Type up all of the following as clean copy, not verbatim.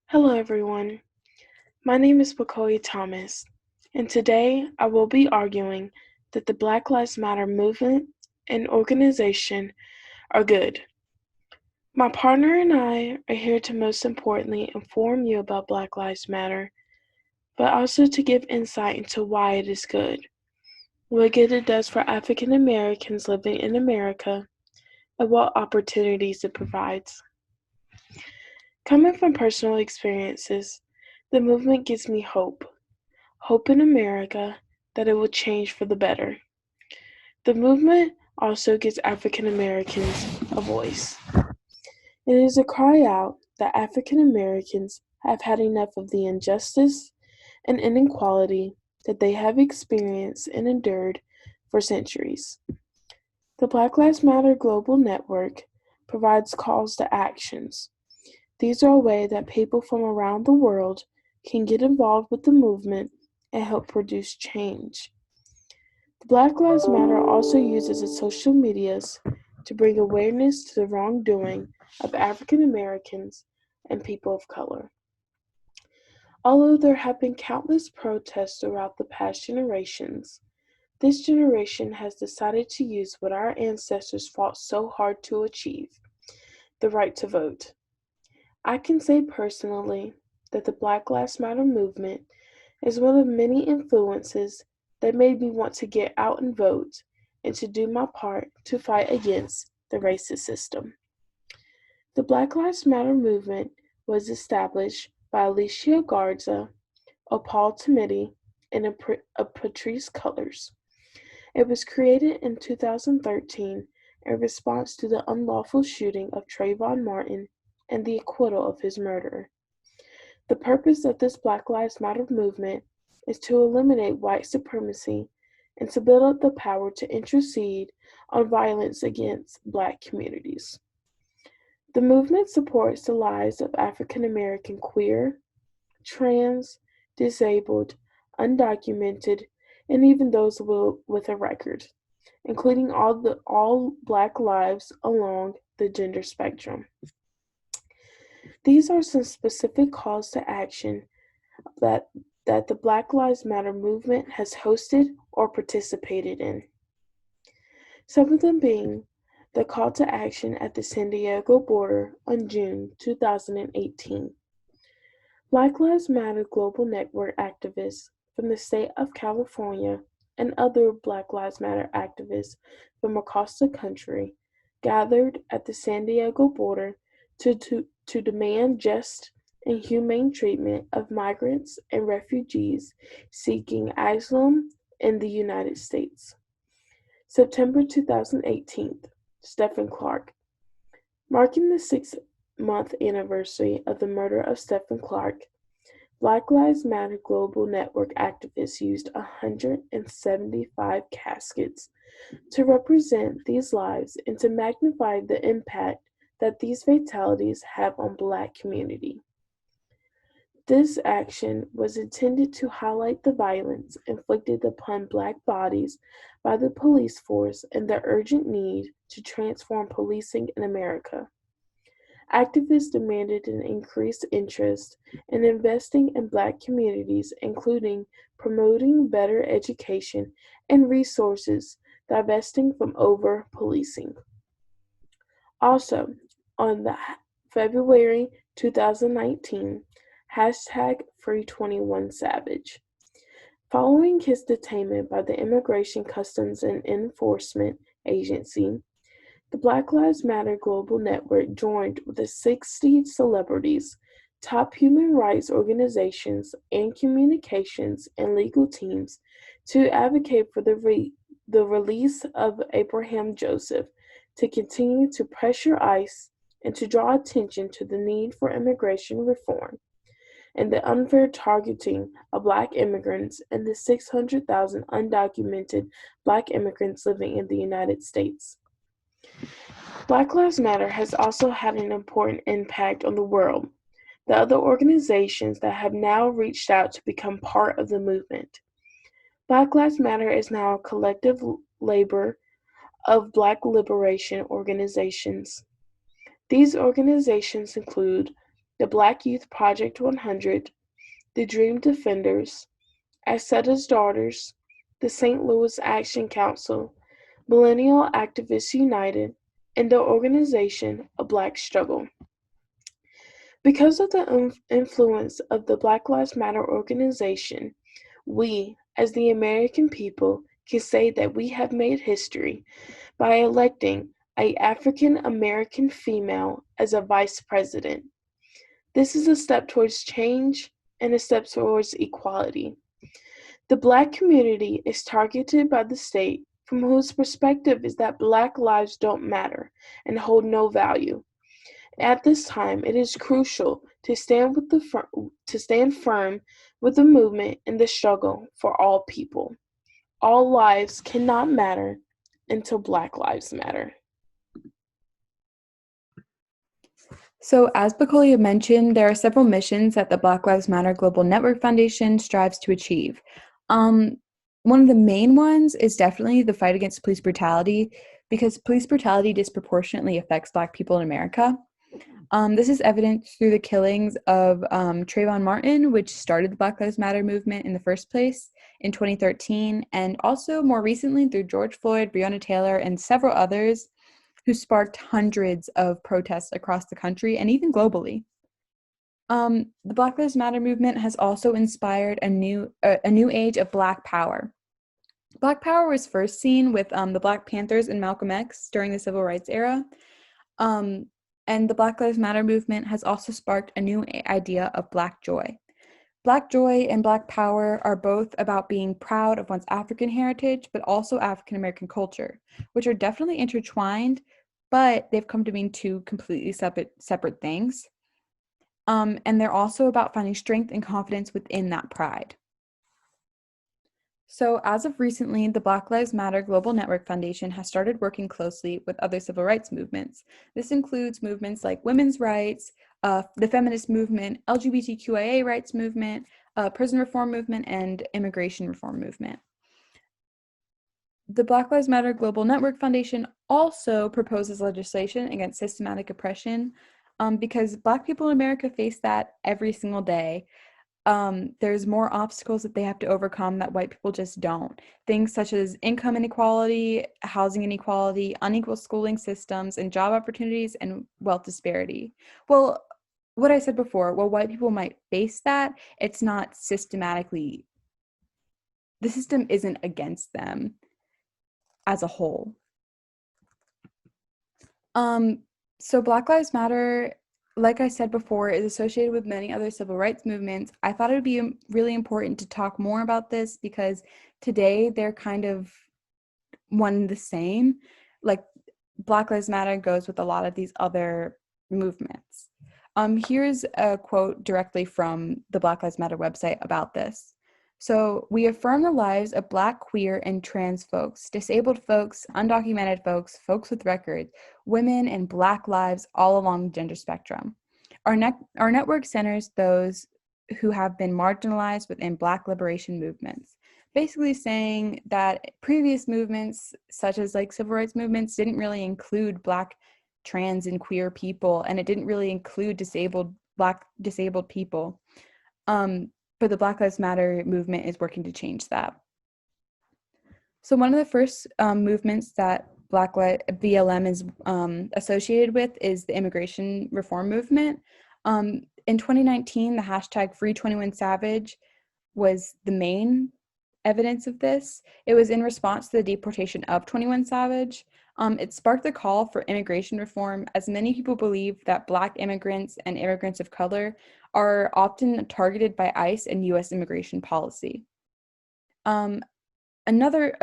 Hello, everyone. My name is Bakoy Thomas, and today I will be arguing that the Black Lives Matter movement and organization are good. My partner and I are here to most importantly inform you about Black Lives Matter, but also to give insight into why it is good, what good it does for African Americans living in America, and what opportunities it provides. Coming from personal experiences, the movement gives me hope in America that it will change for the better. The movement also gives African Americans a voice. It is a cry out that African Americans have had enough of the injustice and inequality that they have experienced and endured for centuries. The Black Lives Matter Global Network provides calls to actions. These are a way that people from around the world can get involved with the movement and help produce change. The Black Lives Matter also uses its social medias to bring awareness to the wrongdoing of African Americans and people of color. Although there have been countless protests throughout the past generations, this generation has decided to use what our ancestors fought so hard to achieve, the right to vote. I can say personally that the Black Lives Matter movement is one of many influences that made me want to get out and vote and to do my part to fight against the racist system. The Black Lives Matter movement was established by Alicia Garza, Paul Timidi, and Patrice Cullors. It was created in 2013 in response to the unlawful shooting of Trayvon Martin and the acquittal of his murderer. The purpose of this Black Lives Matter movement is to eliminate white supremacy and to build up the power to intercede on violence against Black communities. The movement supports the lives of African American queer, trans, disabled, undocumented, and even those with a record, including all Black lives along the gender spectrum. These are some specific calls to action that the Black Lives Matter movement has hosted or participated in. Some of them being the call to action at the San Diego border on June 2018. Black Lives Matter Global Network activists from the state of California and other Black Lives Matter activists from across the country gathered at the San Diego border to demand just and humane treatment of migrants and refugees seeking asylum in the United States. September 2018, Stephen Clark. Marking the 6-month anniversary of the murder of Stephen Clark, Black Lives Matter Global Network activists used 175 caskets to represent these lives and to magnify the impact that these fatalities have on Black community. This action was intended to highlight the violence inflicted upon Black bodies by the police force and the urgent need to transform policing in America. Activists demanded an increased interest in investing in Black communities, including promoting better education and resources, divesting from over-policing. Also, on the February 2019, hashtag Free21Savage. Following his detainment by the Immigration Customs and Enforcement Agency, the Black Lives Matter Global Network joined with the 60 celebrities, top human rights organizations, and communications and legal teams to advocate for the release of Abraham Joseph, to continue to pressure ICE, and to draw attention to the need for immigration reform and the unfair targeting of Black immigrants and the 600,000 undocumented Black immigrants living in the United States. Black Lives Matter has also had an important impact on the world, the other organizations that have now reached out to become part of the movement. Black Lives Matter is now a collective labor of Black liberation organizations. These organizations include the Black Youth Project 100, the Dream Defenders, Aseta's Daughters, the St. Louis Action Council, Millennial Activists United, and the organization A Black Struggle. Because of the influence of the Black Lives Matter organization, we, as the American people, can say that we have made history by electing an African American female as a vice president. This is a step towards change and a step towards equality. The Black community is targeted by the state from whose perspective is that Black lives don't matter and hold no value. At this time, it is crucial to stand firm with the movement and the struggle for all people. All lives cannot matter until Black lives matter. So, as Bacolia mentioned, there are several missions that the Black Lives Matter Global Network Foundation strives to achieve. One of the main ones is definitely the fight against police brutality, because police brutality disproportionately affects Black people in America. This is evident through the killings of Trayvon Martin, which started the Black Lives Matter movement in the first place in 2013, and also more recently through George Floyd, Breonna Taylor, and several others who sparked hundreds of protests across the country and even globally. The Black Lives Matter movement has also inspired a new age of Black power. Black power was first seen with the Black Panthers and Malcolm X during the Civil Rights era. And the Black Lives Matter movement has also sparked a new idea of Black joy. Black joy and Black power are both about being proud of one's African heritage, but also African American culture, which are definitely intertwined, but they've come to mean two completely separate things. And they're also about finding strength and confidence within that pride. So as of recently, the Black Lives Matter Global Network Foundation has started working closely with other civil rights movements. This includes movements like women's rights, the feminist movement, LGBTQIA rights movement, prison reform movement, and immigration reform movement. The Black Lives Matter Global Network Foundation also proposes legislation against systematic oppression because Black people in America face that every single day. There's more obstacles that they have to overcome that white people just don't. Things such as income inequality, housing inequality, unequal schooling systems, and job opportunities, and wealth disparity. Well, what I said before, while white people might face that, it's not systematically, the system isn't against them as a whole. So Black Lives Matter, like I said before, is associated with many other civil rights movements. I thought it would be really important to talk more about this because today they're kind of one and the same. Like Black Lives Matter goes with a lot of these other movements. Here's a quote directly from the Black Lives Matter website about this. So, we affirm the lives of Black, queer, and trans folks, disabled folks, undocumented folks, folks with records, women, and Black lives all along the gender spectrum. Our network centers those who have been marginalized within Black liberation movements, basically saying that previous movements, such as like civil rights movements, didn't really include Black, trans, and queer people, and it didn't really include Black disabled people. But the Black Lives Matter movement is working to change that. So one of the first movements that BLM is associated with is the immigration reform movement. In 2019, the hashtag #Free21Savage was the main evidence of this. It was in response to the deportation of 21 Savage. It sparked the call for immigration reform, as many people believe that Black immigrants and immigrants of color are often targeted by ICE and U.S. immigration policy. Another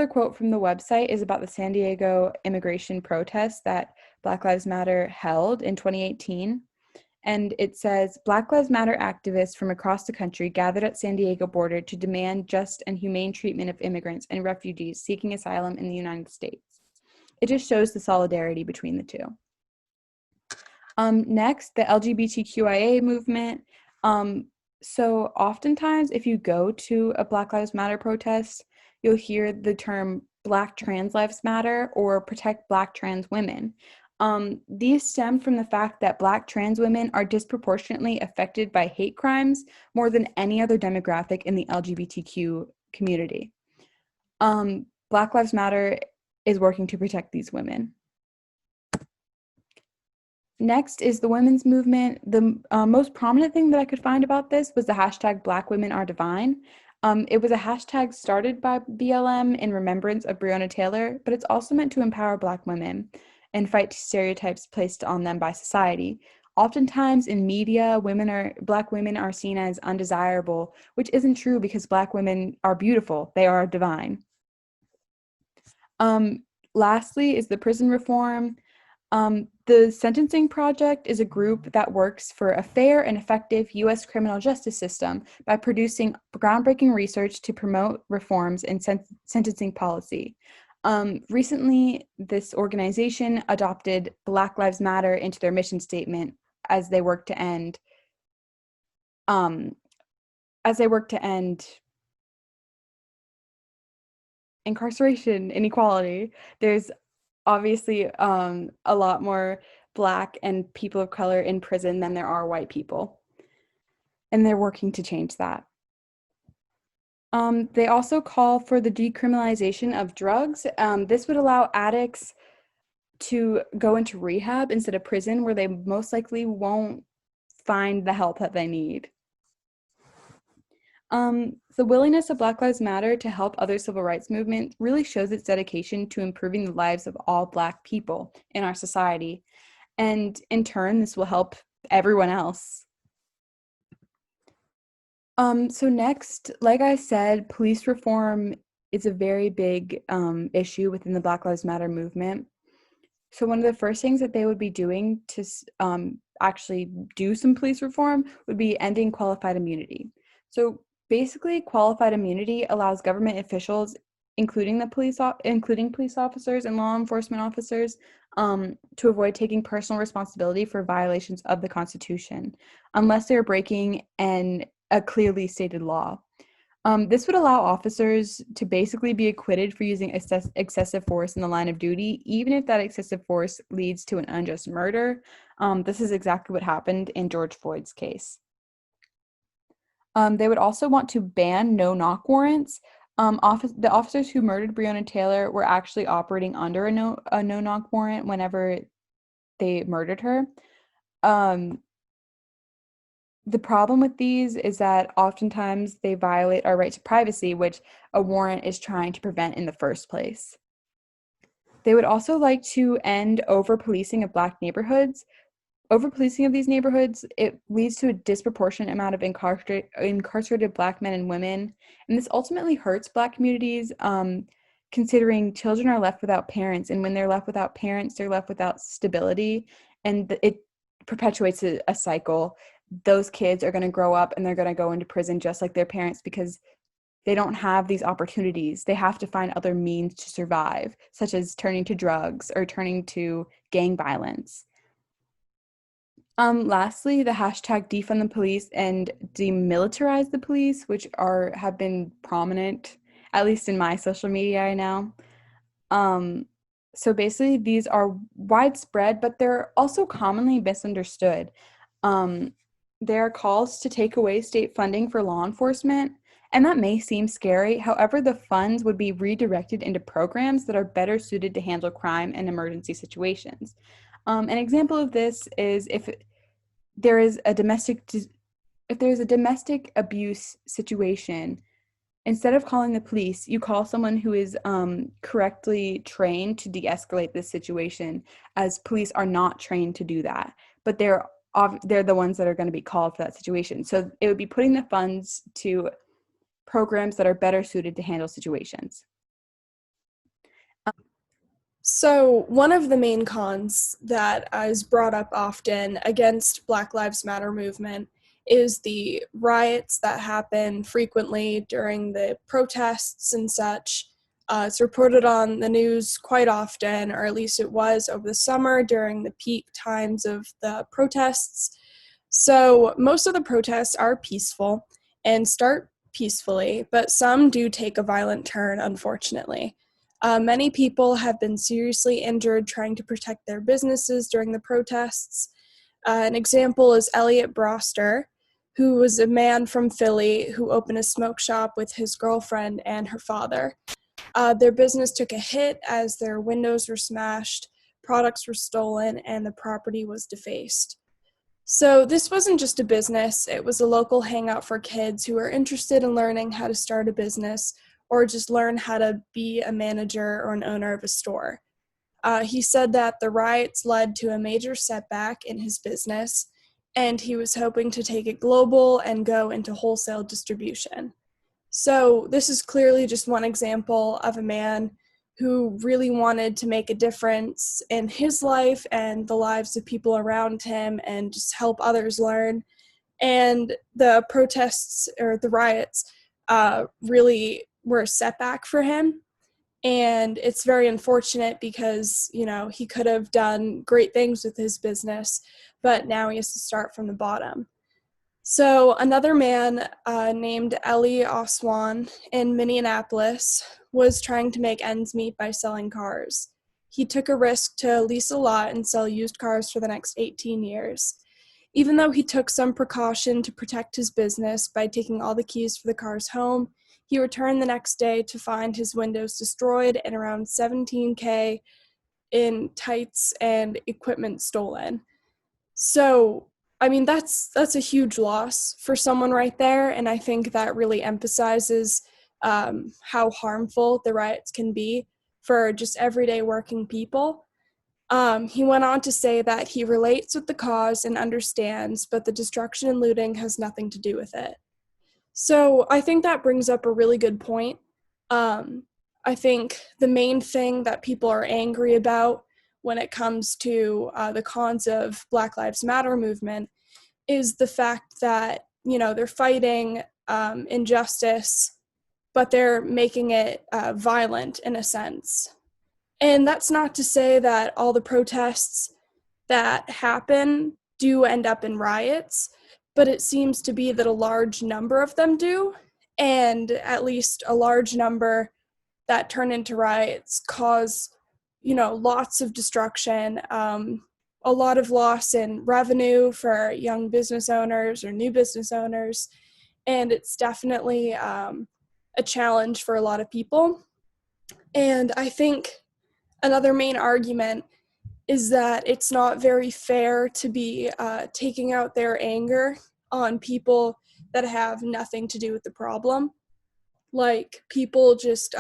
quote from the website is about the San Diego immigration protests that Black Lives Matter held in 2018. And it says, Black Lives Matter activists from across the country gathered at San Diego border to demand just and humane treatment of immigrants and refugees seeking asylum in the United States. It just shows the solidarity between the two. Next, the LGBTQIA movement. So oftentimes, if you go to a Black Lives Matter protest, you'll hear the term Black Trans Lives Matter or Protect Black Trans Women. These stem from the fact that Black trans women are disproportionately affected by hate crimes more than any other demographic in the LGBTQ community. Black Lives Matter is working to protect these women. Next is the women's movement. The most prominent thing that I could find about this was the hashtag Black Women Are Divine. It was a hashtag started by BLM in remembrance of Breonna Taylor, but it's also meant to empower Black women and fight stereotypes placed on them by society. Oftentimes in media, Black women are seen as undesirable, which isn't true because Black women are beautiful. They are divine. Lastly is the prison reform. The Sentencing Project is a group that works for a fair and effective U.S. criminal justice system by producing groundbreaking research to promote reforms in sentencing policy. Recently, this organization adopted Black Lives Matter into their mission statement as they work to end incarceration inequality. There's obviously a lot more Black and people of color in prison than there are white people, and they're working to change that. They also call for the decriminalization of drugs. This would allow addicts to go into rehab instead of prison, where they most likely won't find the help that they need. The willingness of Black Lives Matter to help other civil rights movements really shows its dedication to improving the lives of all Black people in our society. And in turn, this will help everyone else. So next, like I said, police reform is a very big issue within the Black Lives Matter movement. So one of the first things that they would be doing to actually do some police reform would be ending qualified immunity. So basically, qualified immunity allows government officials, including police officers and law enforcement officers, to avoid taking personal responsibility for violations of the Constitution, unless they're breaking a clearly stated law. This would allow officers to basically be acquitted for using excessive force in the line of duty, even if that excessive force leads to an unjust murder. This is exactly what happened in George Floyd's case. They would also want to ban no-knock warrants. The officers who murdered Breonna Taylor were actually operating under a no-knock warrant whenever they murdered her. The problem with these is that oftentimes they violate our right to privacy, which a warrant is trying to prevent in the first place. They would also like to end over-policing of Black neighborhoods. Over-policing of these neighborhoods, it leads to a disproportionate amount of incarcerated Black men and women, and this ultimately hurts Black communities, considering children are left without parents, and when they're left without parents, they're left without stability, and it perpetuates a cycle. Those kids are going to grow up and they're going to go into prison just like their parents because they don't have these opportunities. They have to find other means to survive, such as turning to drugs or turning to gang violence. Lastly, the hashtag defund the police and demilitarize the police, which have been prominent, at least in my social media right now. So basically, these are widespread, but they're also commonly misunderstood. There are calls to take away state funding for law enforcement, and that may seem scary. However, the funds would be redirected into programs that are better suited to handle crime and emergency situations. An example of this is if there is a domestic abuse situation, instead of calling the police, you call someone who is correctly trained to de-escalate this situation, as police are not trained to do that, but they're the ones that are going to be called for that situation. So it would be putting the funds to programs that are better suited to handle situations. So, one of the main cons that is brought up often against Black Lives Matter movement is the riots that happen frequently during the protests and such. It's reported on the news quite often, or at least it was over the summer during the peak times of the protests. So, most of the protests are peaceful and start peacefully, but some do take a violent turn, unfortunately. Many people have been seriously injured trying to protect their businesses during the protests. An example is Elliot Broster, who was a man from Philly who opened a smoke shop with his girlfriend and her father. Their business took a hit as their windows were smashed, products were stolen, and the property was defaced. So this wasn't just a business, it was a local hangout for kids who were interested in learning how to start a business or just learn how to be a manager or an owner of a store. He said that the riots led to a major setback in his business, and he was hoping to take it global and go into wholesale distribution. So this is clearly just one example of a man who really wanted to make a difference in his life and the lives of people around him and just help others learn. And the protests or the riots really were a setback for him. And it's very unfortunate because, he could have done great things with his business, but now he has to start from the bottom. So another man named Eli Oswan in Minneapolis was trying to make ends meet by selling cars. He took a risk to lease a lot and sell used cars for the next 18 years. Even though he took some precaution to protect his business by taking all the keys for the cars home, he returned the next day to find his windows destroyed and around 17K in tights and equipment stolen. So, that's a huge loss for someone right there, and I think that really emphasizes how harmful the riots can be for just everyday working people. He went on to say that he relates with the cause and understands, but the destruction and looting has nothing to do with it. So I think that brings up a really good point. I think the main thing that people are angry about when it comes to the cons of Black Lives Matter movement is the fact that, they're fighting injustice, but they're making it violent in a sense. And that's not to say that all the protests that happen do end up in riots, but it seems to be that a large number of them do, and at least a large number that turn into riots cause, lots of destruction, a lot of loss in revenue for young business owners or new business owners, and it's definitely a challenge for a lot of people. And I think another main argument is that it's not very fair to be taking out their anger on people that have nothing to do with the problem. Like people just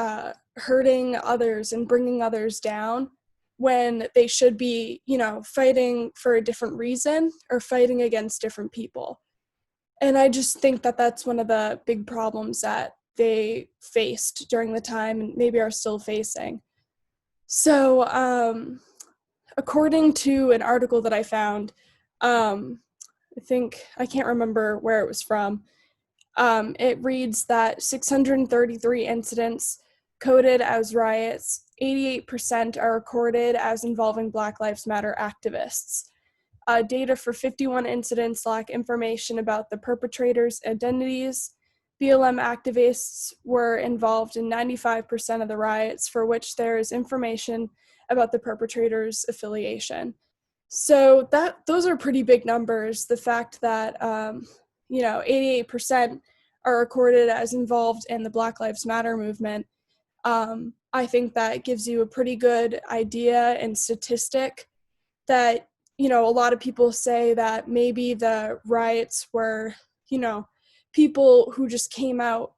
hurting others and bringing others down when they should be, fighting for a different reason or fighting against different people. And I just think that that's one of the big problems that they faced during the time and maybe are still facing. So, according to an article that I found, I can't remember where it was from. It reads that 633 incidents coded as riots, 88% are recorded as involving Black Lives Matter activists. Data for 51 incidents lack information about the perpetrators' identities. BLM activists were involved in 95% of the riots for which there is information about the perpetrators' affiliation. So those are pretty big numbers. The fact that 88% are recorded as involved in the Black Lives Matter movement, I think that gives you a pretty good idea and statistic that, a lot of people say that maybe the riots were, people who just came out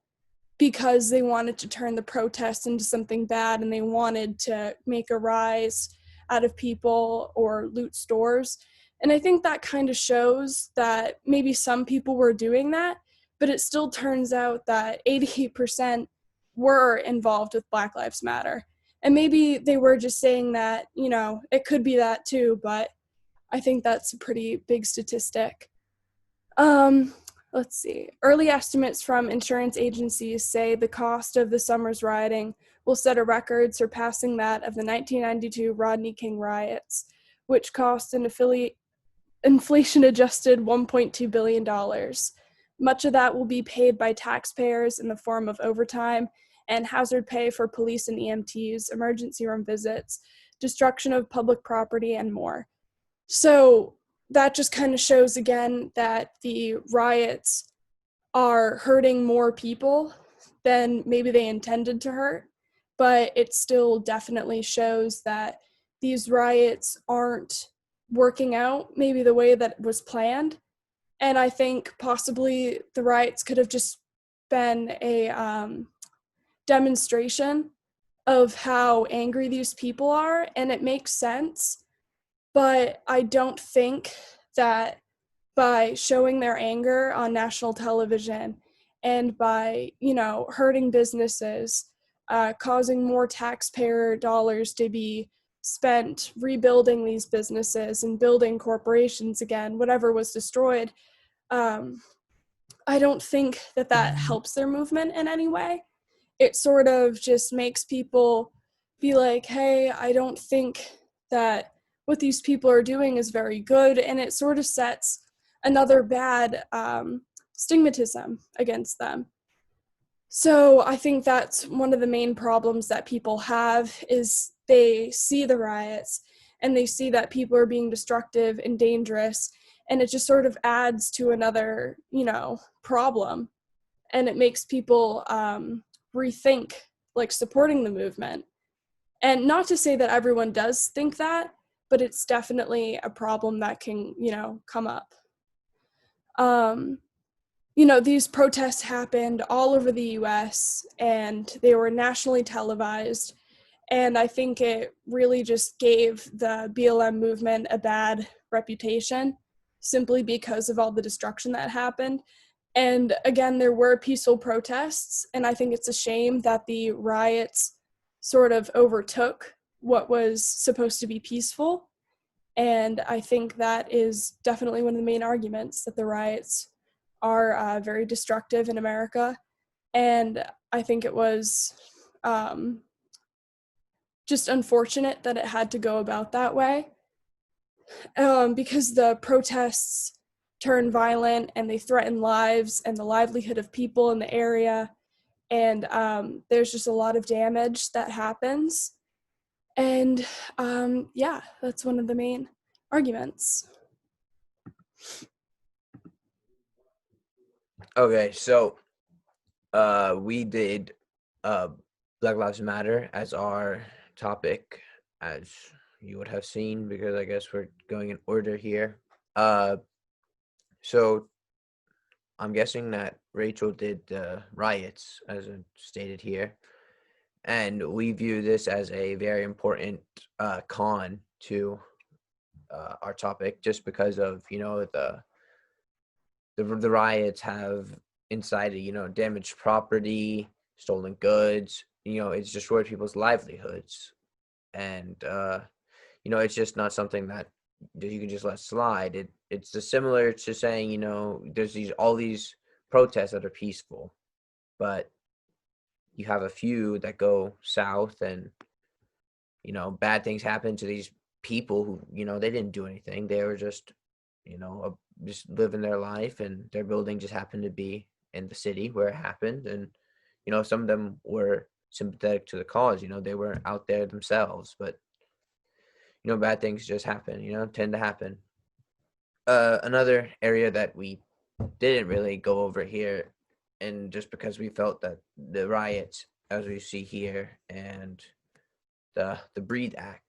because they wanted to turn the protests into something bad and they wanted to make a rise out of people or loot stores. And I think that kind of shows that maybe some people were doing that, but it still turns out that 88% were involved with Black Lives Matter. And maybe they were just saying that, it could be that too, but I think that's a pretty big statistic. Let's see. Early estimates from insurance agencies say the cost of the summer's rioting will set a record surpassing that of the 1992 Rodney King riots, which cost an inflation-adjusted $1.2 billion. Much of that will be paid by taxpayers in the form of overtime, and hazard pay for police and EMTs, emergency room visits, destruction of public property, and more. So that just kind of shows again that the riots are hurting more people than maybe they intended to hurt, but it still definitely shows that these riots aren't working out maybe the way that was planned. And I think possibly the riots could have just been a demonstration of how angry these people are, and it makes sense. But I don't think that by showing their anger on national television and by, hurting businesses, causing more taxpayer dollars to be spent rebuilding these businesses and building corporations again, whatever was destroyed, I don't think that helps their movement in any way. It sort of just makes people be like, hey, I don't think that what these people are doing is very good. And it sort of sets another bad stigmatism against them. So I think that's one of the main problems that people have is they see the riots and they see that people are being destructive and dangerous, and it just sort of adds to another, problem, and it makes people rethink like supporting the movement. And not to say that everyone does think that, but it's definitely a problem that can, come up. These protests happened all over the US and they were nationally televised. And I think it really just gave the BLM movement a bad reputation simply because of all the destruction that happened. And again, there were peaceful protests, and I think it's a shame that the riots sort of overtook what was supposed to be peaceful. And I think that is definitely one of the main arguments, that the riots are very destructive in America. And I think it was just unfortunate that it had to go about that way, because the protests turn violent and they threaten lives and the livelihood of people in the area. And there's just a lot of damage that happens. And yeah, that's one of the main arguments. Okay, so we did Black Lives Matter as our topic, as you would have seen, because I guess we're going in order here. So I'm guessing that Rachel did the riots, as stated here, and we view this as a very important con to our topic, just because of the riots have incited damaged property, stolen goods. It's destroyed people's livelihoods, and it's just not something that you can just let slide. It's just similar to saying there's all these protests that are peaceful, but you have a few that go south, and bad things happen to these people who they didn't do anything. They were just just living their life, and their building just happened to be in the city where it happened. And some of them were sympathetic to the cause. They were out there themselves, but bad things just happen, tend to happen. Another area that we didn't really go over here, and just because we felt that the riots, as we see here, and the Breathe Act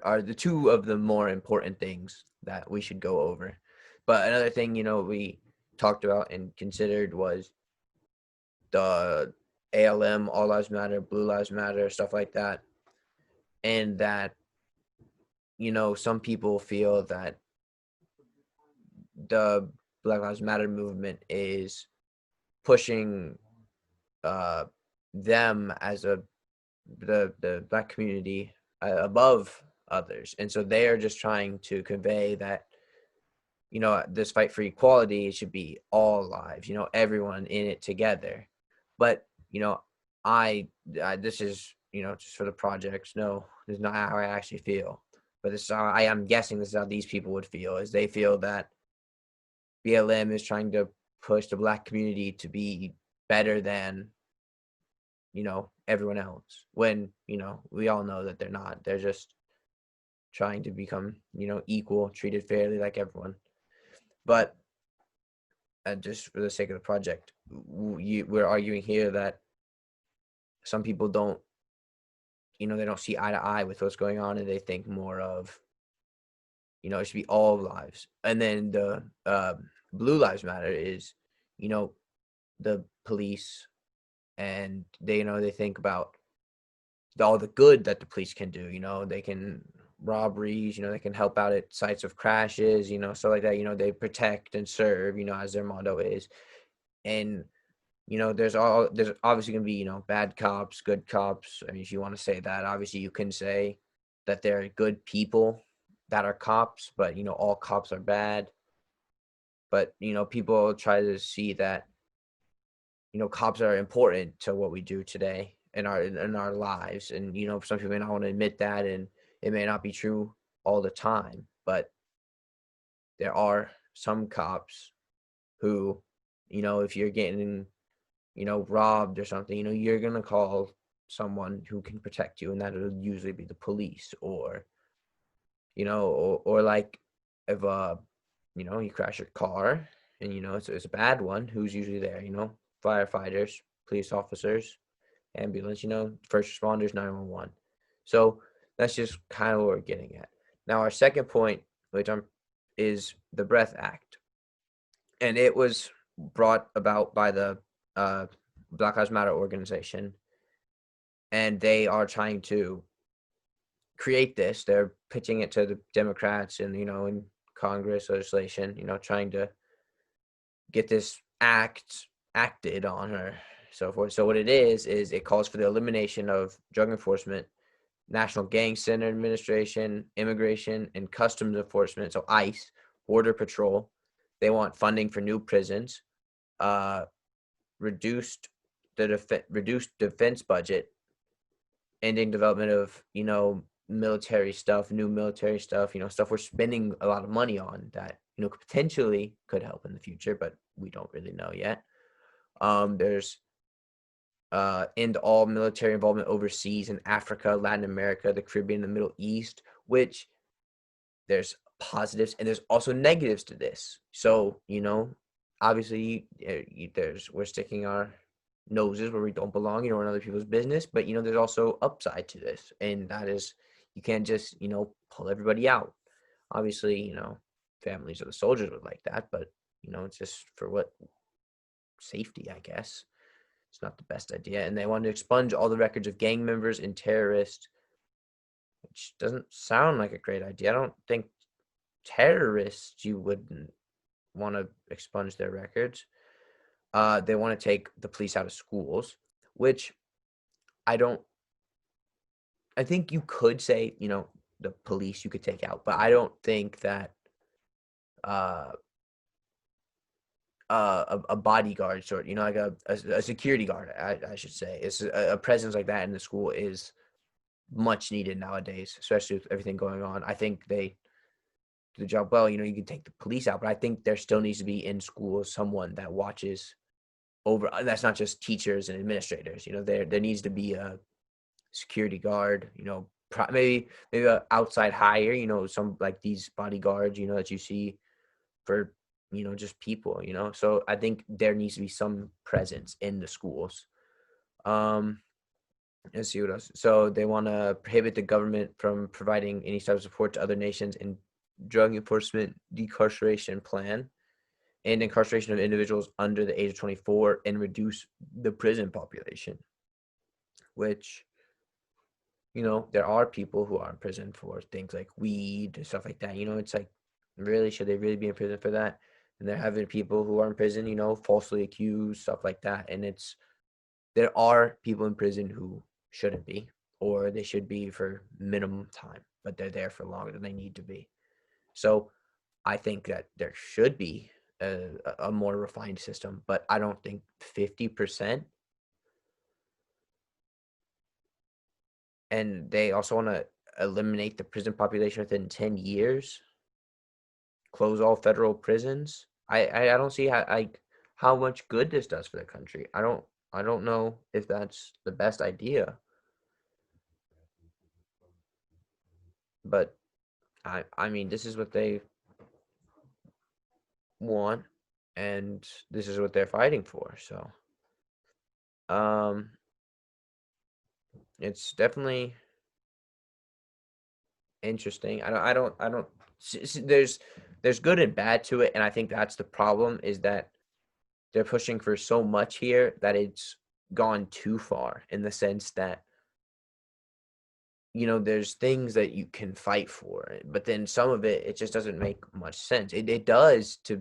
are the two of the more important things that we should go over. But another thing, we talked about and considered was the ALM, All Lives Matter, Blue Lives Matter, stuff like that. And that, some people feel that the Black Lives Matter movement is pushing them as the Black community above others. And so they are just trying to convey that this fight for equality should be all lives, everyone in it together. But I this is just for the projects. No, this is not how I actually feel. But this is how I am guessing this is how these people would feel, is they feel that BLM is trying to push the Black community to be better than everyone else, when we all know that they're not. They're just trying to become equal, treated fairly like everyone. But just for the sake of the project, we're arguing here that some people don't they don't see eye to eye with what's going on, and they think more of it should be all lives. And then the blue lives matter is the police, and they think about all the good that the police can do. They can robberies, they can help out at sites of crashes, stuff like that. They protect and serve, as their motto is. And there's obviously going to be bad cops, good cops. I mean, if you want to say that, obviously you can say that there are good people that are cops, but all cops are bad. But people try to see that cops are important to what we do today in our lives. And some people may not want to admit that, and it may not be true all the time, but there are some cops who if you're getting robbed or something, you're gonna call someone who can protect you, and that'll usually be the police. Or or like if you crash your car and it's a bad one, who's usually there? Firefighters, police officers, ambulance, first responders, 911. So that's just kind of what we're getting at. Now our second point, which is the Breath Act, and it was brought about by the Black Lives Matter organization, and they are trying to create this. They're pitching it to the Democrats and in Congress legislation, trying to get this act acted on her, so forth. So what it is it calls for the elimination of drug enforcement, National Gang Center Administration, Immigration and Customs Enforcement, so ICE, Border Patrol. They want funding for new prisons, reduced defense budget, ending development of military stuff, new military stuff, stuff we're spending a lot of money on that potentially could help in the future, but we don't really know yet. There's end all military involvement overseas in Africa, Latin America, the Caribbean, the Middle East, which there's positives and there's also negatives to this. So obviously we're sticking our noses where we don't belong, in other people's business, but there's also upside to this, and that is you can't just pull everybody out. Obviously families of the soldiers would like that, but it's just for what safety, I guess. It's not the best idea. And they want to expunge all the records of gang members and terrorists, which doesn't sound like a great idea. I don't think terrorists, you wouldn't want to expunge their records. They want to take the police out of schools, which I think you could say, the police you could take out, but I don't think that a bodyguard sort, like a security guard, I should say, is a presence like that in the school is much needed nowadays, especially with everything going on. I think they do the job well. You can take the police out, but I think there still needs to be in schools someone that watches over. That's not just teachers and administrators. There needs to be a security guard. Maybe a outside hire. Some like these bodyguards. That you see for just people. So I think there needs to be some presence in the schools. Let's see what else. So they want to prohibit the government from providing any type of support to other nations in drug enforcement decarceration plan and incarceration of individuals under the age of 24, and reduce the prison population, which, there are people who are in prison for things like weed and stuff like that. It's like, really, should they really be in prison for that? And they're having people who are in prison, falsely accused, stuff like that. And there are people in prison who shouldn't be, or they should be for minimum time, but they're there for longer than they need to be. So I think that there should be a more refined system, but I don't think 50%. And they also want to eliminate the prison population within 10 years, close all federal prisons. I don't see how much good this does for the country. I don't I don't know if that's the best idea, but I mean, this is what they want, and this is what they're fighting for. So, um, it's definitely interesting. I don't. There's good and bad to it, and I think that's the problem is that they're pushing for so much here that it's gone too far in the sense that there's things that you can fight for, but then some of it just doesn't make much sense. It does to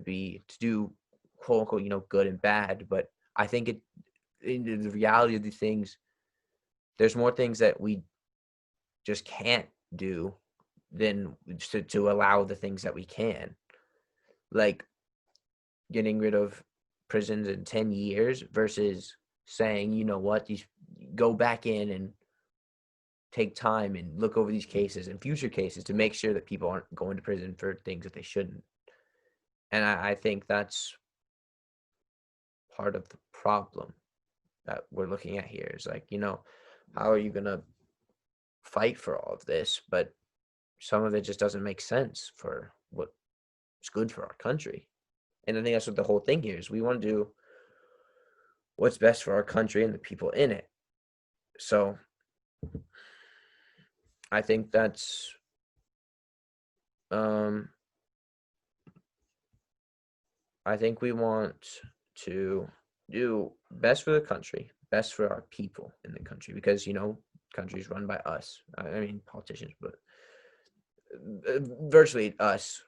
do quote unquote, good and bad, but I think in the reality of the things, there's more things that we just can't do than to allow the things that we can. Like getting rid of prisons in 10 years versus saying, you know what, these go back in and take time and look over these cases and future cases to make sure that people aren't going to prison for things that they shouldn't. And I think that's part of the problem that we're looking at here is like, how are you going to fight for all of this? But some of it just doesn't make sense for what's good for our country. And I think that's what the whole thing here is. We want to do what's best for our country and the people in it. So I think that's I think we want to do best for the country, best for our people in the country, because country's run by us. I mean politicians, but virtually us.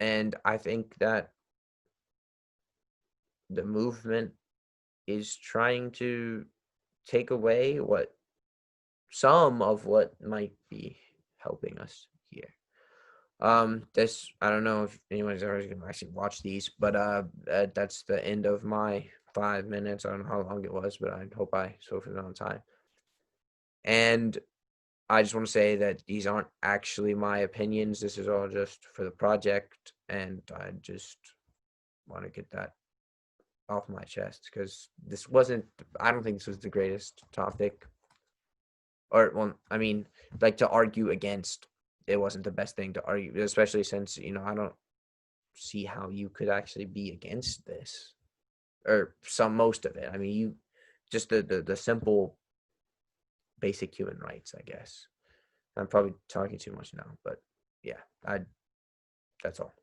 And I think that the movement is trying to take away some of what might be helping us here. This I don't know if anyone's ever gonna actually watch these, but that's the end of my 5 minutes. I don't know how long it was, but I hope I spoke it on time. And I just want to say that these aren't actually my opinions. This is all just for the project, and I just want to get that off my chest because this wasn't. I don't think this was the greatest topic, or well, I mean, like to argue against. It wasn't the best thing to argue, especially since I don't see how you could actually be against this or most of it. I mean, you just the simple basic human rights, I guess. I'm probably talking too much now, but yeah, that's all.